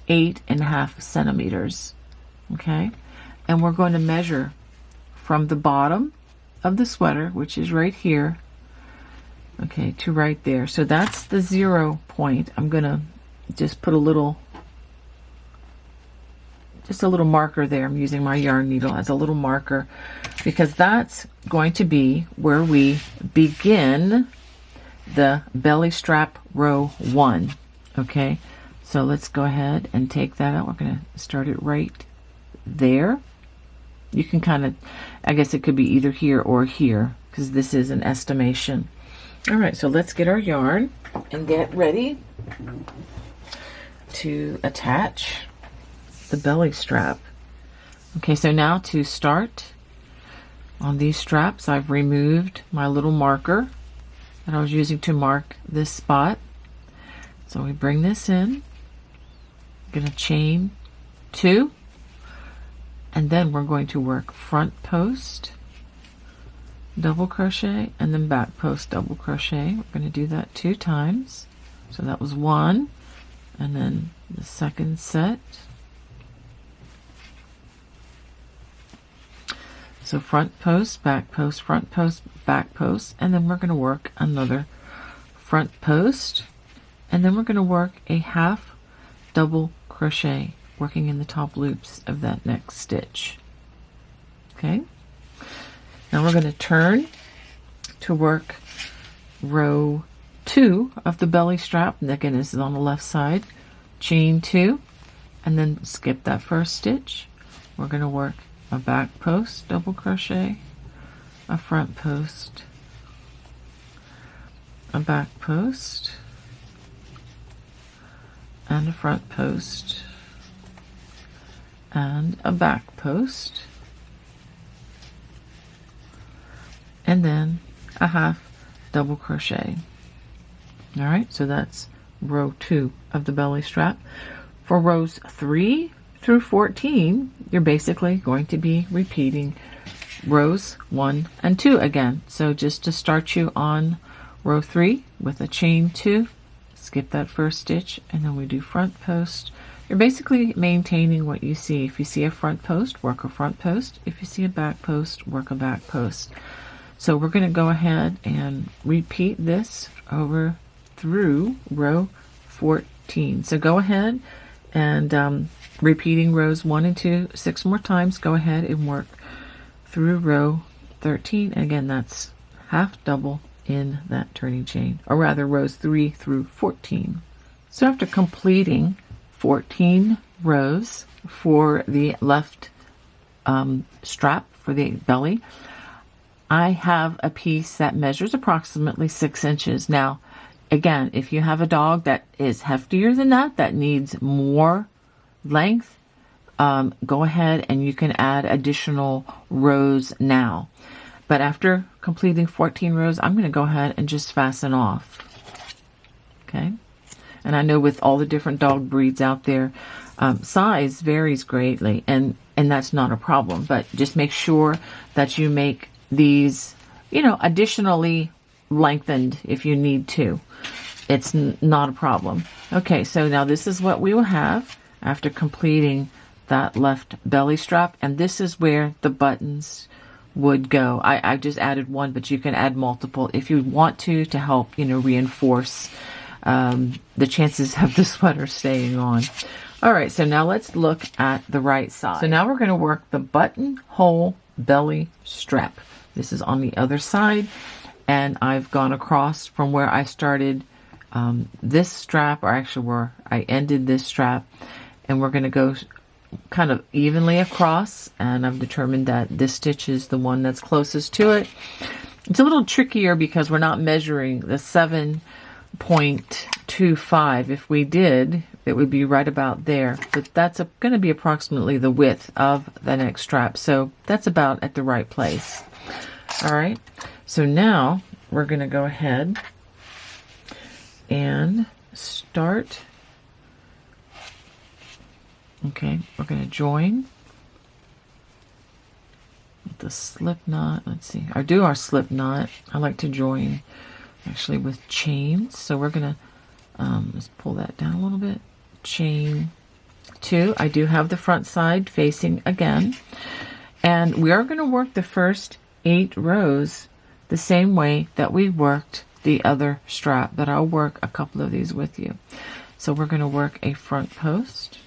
S1: 8½ centimeters. Okay, and we're going to measure from the bottom of the sweater, which is right here, okay, to right there. So that's the 0 point. I'm gonna just put a little marker there. I'm using my yarn needle as a little marker because that's going to be where we begin the belly strap row 1. Okay, so let's go ahead and take that out. We're going to start it right there. You can kind of, I guess it could be either here or here because this is an estimation. All right, so let's get our yarn and get ready to attach the belly strap. Okay, so now to start on these straps, I've removed my little marker that I was using to mark this spot. So we bring this in, going to chain 2, and then we're going to work front post, double crochet, and then back post, double crochet. We're going to do that 2 times. So that was 1, and then the second set. So front post, back post, front post, back post, and then we're going to work another front post, and then we're going to work a half double crochet, working in the top loops of that next stitch. Okay, now we're going to turn to work row 2 of the belly strap, and again this is on the left side, chain 2, and then skip that first stitch. We're going to work a back post, double crochet, a front post, a back post, and a front post, and a back post, and then a half double crochet. All right, so that's row 2 of the belly strap. For rows 3 through 14, you're basically going to be repeating rows 1 and 2 again. So just to start you on row 3 with a chain 2, skip that first stitch, and then we do front post. You're basically maintaining what you see. If you see a front post, work a front post. If you see a back post, work a back post. So we're going to go ahead and repeat this over through row 14. So go ahead and repeating rows 1 and 2 6 more times. Go ahead and work through row 13. Again, that's half double in that turning chain, or rather rows 3 through 14. So after completing 14 rows for the left strap for the belly, I have a piece that measures approximately 6 inches. Now, again, if you have a dog that is heftier than that, that needs more length, go ahead and you can add additional rows now. But after completing 14 rows, I'm going to go ahead and just fasten off. Okay, and I know with all the different dog breeds out there, size varies greatly, and that's not a problem. But just make sure that you make these, additionally lengthened if you need to. It's not a problem. Okay, so now this is what we will have after completing that left belly strap, and this is where the buttons would go. I just added one, but you can add multiple if you want to help reinforce the chances of the sweater staying on. All right, so now let's look at the right side. So now we're going to work the buttonhole belly strap. This is on the other side, and I've gone across from where I started this strap, or actually where I ended this strap, and we're going to go kind of evenly across, and I've determined that this stitch is the one that's closest to it. It's a little trickier because we're not measuring the 7.25. If we did, it would be right about there, but that's going to be approximately the width of the next strap, so that's about at the right place. All right, so now we're going to go ahead and start. Okay, we're going to join with the slip knot. Let's see, I do our slip knot. I like to join actually with chains, so we're going to let's pull that down a little bit. Chain 2. I do have the front side facing again, and we are going to work the first 8 rows the same way that we worked the other strap, but I'll work a couple of these with you. So we're going to work a front post,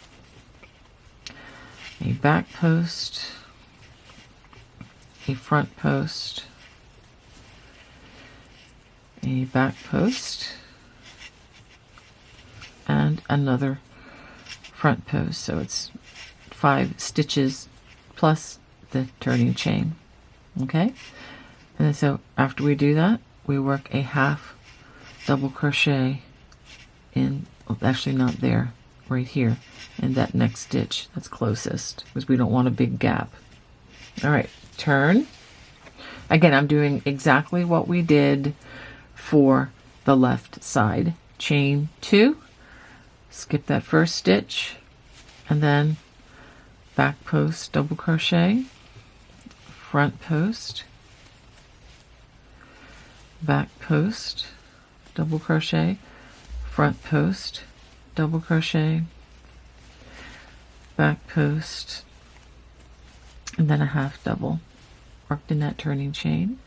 S1: a back post, a front post, a back post, and another front post. So it's 5 stitches plus the turning chain. Okay, and so after we do that, we work a half double crochet in, actually not there, right here in that next stitch that's closest, because we don't want a big gap. All right, turn. Again, I'm doing exactly what we did for the left side. Chain 2, skip that first stitch, and then back post double crochet, front post, back post double crochet, front post double crochet, back post, and then a half double worked in that turning chain.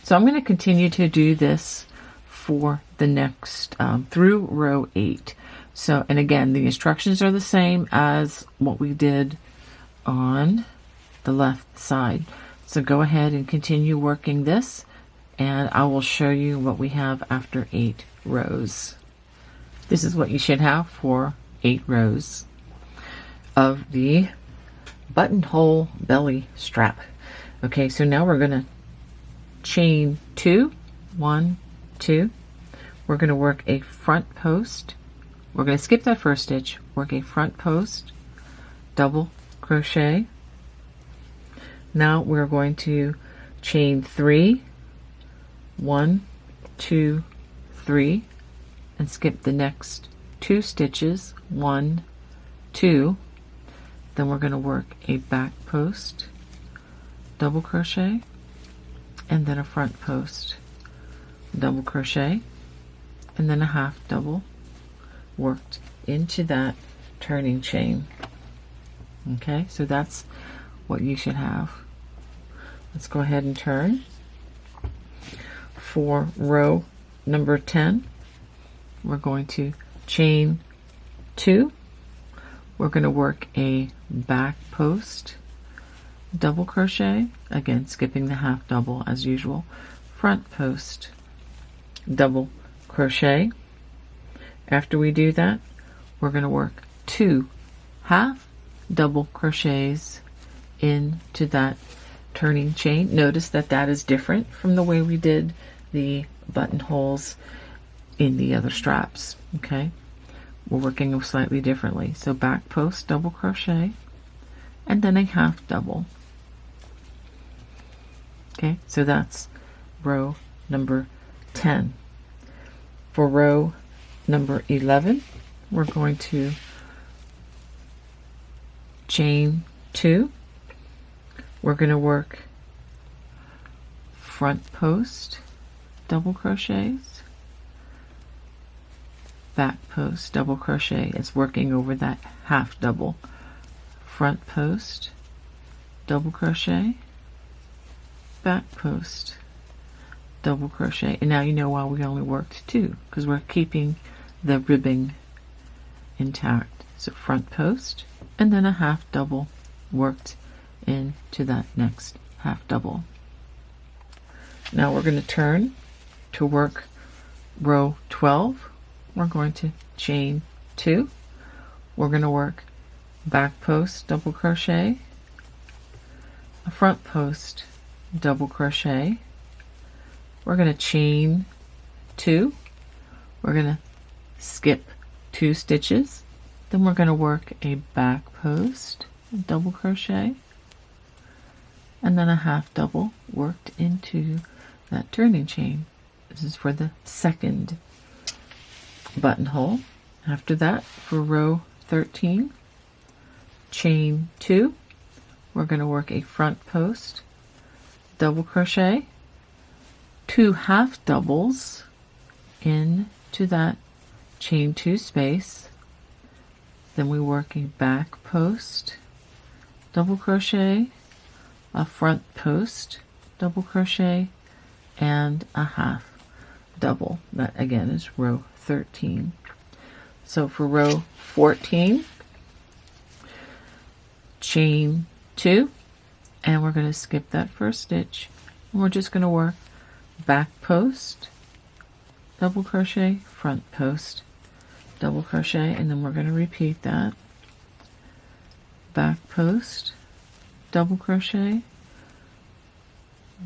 S1: So I'm going to continue to do this for the next through row 8. So, and again, the instructions are the same as what we did on the left side. So go ahead and continue working this, and I will show you what we have after 8 rows. This is what you should have for 8 rows of the buttonhole belly strap. Okay, so now we're going to chain 2, 1, 2. We're going to work a front post. We're going to skip that first stitch, work a front post, double crochet. Now we're going to chain 3, 1, 2, 3, and skip the next 2 stitches, 1, 2. Then we're going to work a back post, double crochet, and then a front post, double crochet, and then a half double worked into that turning chain. Okay, so that's what you should have. Let's go ahead and turn. For row number 10, we're going to chain 2. We're going to work a back post, double crochet, again skipping the half double as usual, front post, double crochet. After we do that, we're going to work 2 half double crochets into that turning chain. Notice that that is different from the way we did the buttonholes in the other straps. Okay, we're working them slightly differently. So back post double crochet, and then a half double. Okay, so that's row number 10. For row number 11, we're going to chain 2. We're going to work front post double crochets, back post double crochet. It's working over that half double, front post double crochet, back post double crochet. And now you know why we only worked 2, because we're keeping the ribbing intact. So front post and then a half double worked into that next half double. Now we're going to turn to work row 12. We're going to chain 2. We're going to work back post double crochet, a front post double crochet. We're going to chain 2. We're going to skip 2 stitches. Then we're going to work a back post double crochet, and then a half double worked into that turning chain. This is for the second buttonhole. After that, for row 13, chain 2. We're going to work a front post double crochet, 2 half doubles into that chain 2 space. Then we work a back post double crochet, a front post double crochet, and a half double. That again is row 13. So for row 14, chain 2, and we're going to skip that first stitch, and we're just going to work back post double crochet, front post double crochet, and then we're going to repeat that. Back post double crochet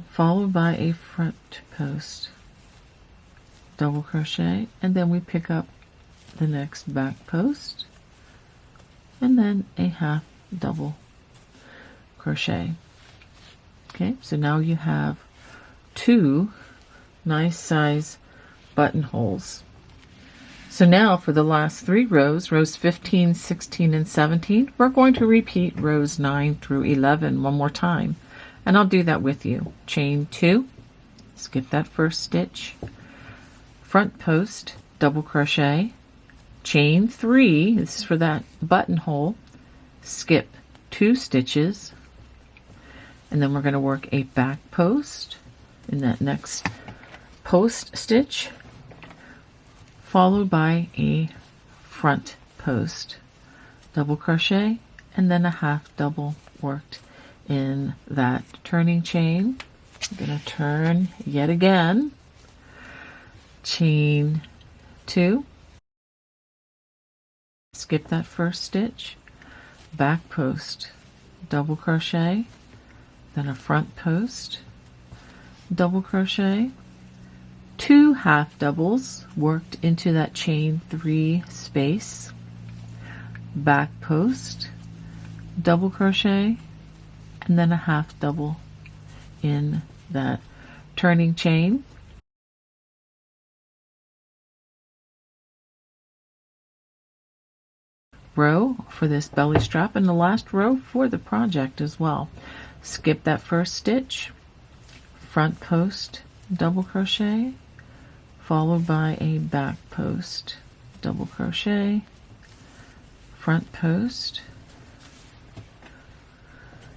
S1: followed by a front post double crochet, and then we pick up the next back post and then a half double crochet. Okay, so now you have 2 nice size buttonholes. So now for the last 3 rows, rows 15, 16, and 17, we're going to repeat rows 9 through 11 one more time. And I'll do that with you. Chain 2, skip that first stitch, front post, double crochet, chain 3, this is for that buttonhole, skip 2 stitches, and then we're going to work a back post in that next post stitch, followed by a front post double crochet, and then a half double worked in that turning chain. I'm going to turn yet again, chain 2, skip that first stitch, back post double crochet, then a front post double crochet, 2 half doubles worked into that chain 3 space, back post double crochet, and then a half double in that turning chain. Row for this belly strap, and the last row for the project as well. Skip that first stitch, front post double crochet, followed by a back post double crochet, front post,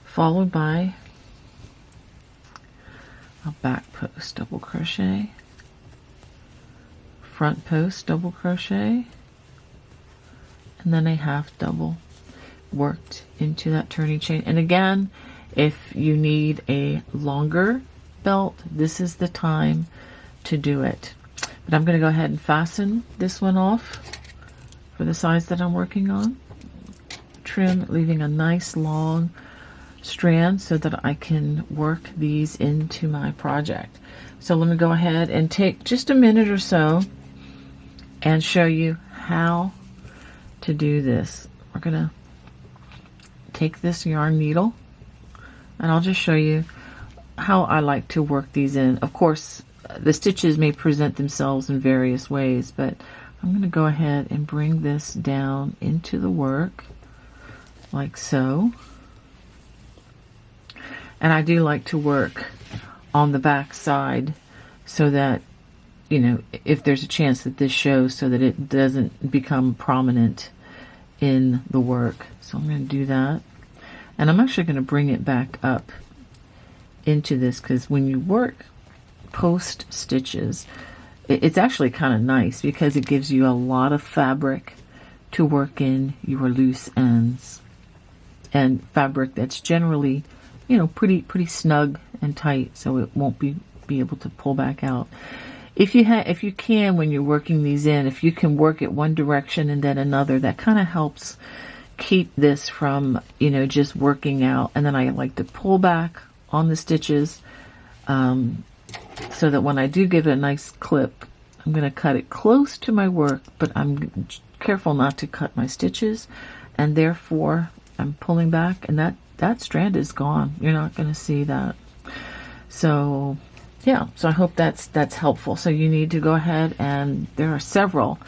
S1: followed by a back post double crochet, front post double crochet, and then a half double worked into that turning chain. And again, if you need a longer belt, this is the time to do it. But I'm going to go ahead and fasten this one off for the size that I'm working on. Trim, leaving a nice long strand so that I can work these into my project. So let me go ahead and take just a minute or so and show you how to do this. We're going to take this yarn needle, and I'll just show you how I like to work these in. Of course, the stitches may present themselves in various ways, but I'm going to go ahead and bring this down into the work like so. And I do like to work on the back side so that, you know, if there's a chance that this shows, so that it doesn't become prominent in the work. So I'm going to do that. And I'm actually going to bring it back up into this, because when you work post stitches, it's actually kind of nice because it gives you a lot of fabric to work in your loose ends, and fabric that's generally, pretty snug and tight, so it won't be able to pull back out. If you can, when you're working these in, if you can work it one direction and then another, that kind of helps keep this from, just working out. And then I like to pull back on the stitches, so that when I do give it a nice clip, I'm going to cut it close to my work, but I'm careful not to cut my stitches, and therefore I'm pulling back, and that strand is gone. You're not going to see that. So yeah, so I hope that's helpful. So you need to go ahead, and there are several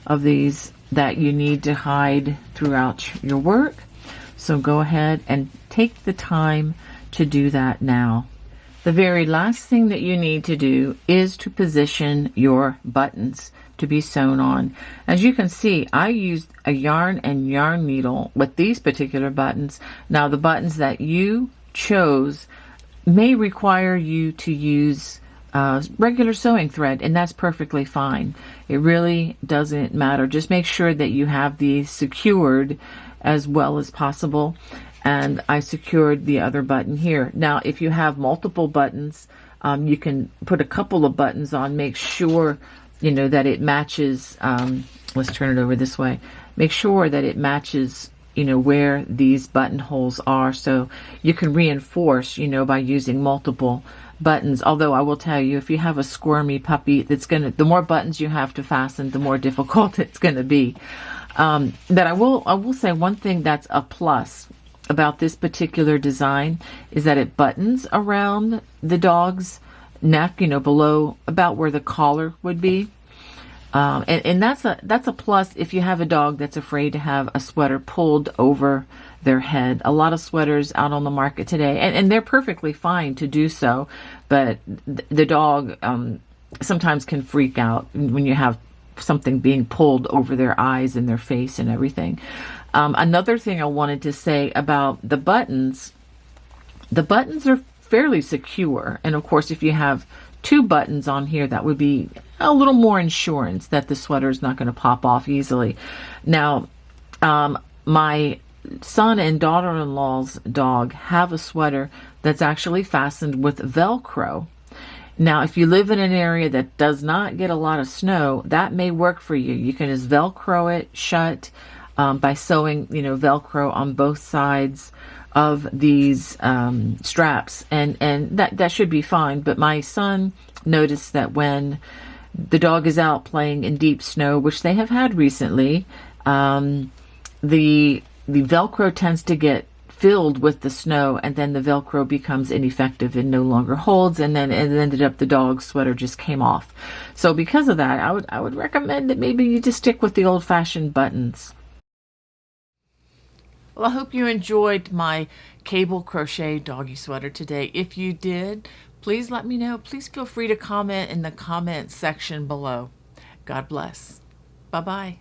S1: of these that you need to hide throughout your work. So go ahead and take the time to do that now. The very last thing that you need to do is to position your buttons to be sewn on. As you can see, I used a yarn and yarn needle with these particular buttons. Now, the buttons that you chose may require you to use regular sewing thread, and that's perfectly fine. It really doesn't matter. Just make sure that you have these secured as well as possible. And I secured the other button here. Now, if you have multiple buttons, you can put a couple of buttons on. Make sure, that it matches. Let's turn it over this way. Make sure that it matches, where these buttonholes are. So you can reinforce, by using multiple buttons. Although I will tell you, if you have a squirmy puppy, the more buttons you have to fasten, the more difficult it's going to be. That I will say one thing that's a plus about this particular design is that it buttons around the dog's neck, below about where the collar would be. And that's a plus if you have a dog that's afraid to have a sweater pulled over their head. A lot of sweaters out on the market today, and they're perfectly fine to do so, but the dog sometimes can freak out when you have something being pulled over their eyes and their face and everything. Another thing I wanted to say about the buttons are fairly secure. And of course, if you have two buttons on here, that would be a little more insurance that the sweater is not going to pop off easily. Now, my son and daughter-in-law's dog have a sweater that's actually fastened with Velcro. Now, if you live in an area that does not get a lot of snow, that may work for you. You can just Velcro it shut by sewing, Velcro on both sides of these straps, and that should be fine. But my son noticed that when the dog is out playing in deep snow, which they have had recently, the Velcro tends to get filled with the snow, and then the Velcro becomes ineffective and no longer holds, and then it ended up the dog's sweater just came off. So because of that, I would recommend that maybe you just stick with the old-fashioned buttons. Well, I hope you enjoyed my cable crochet doggy sweater today. If you did, please let me know. Please feel free to comment in the comment section below. God bless. Bye-bye.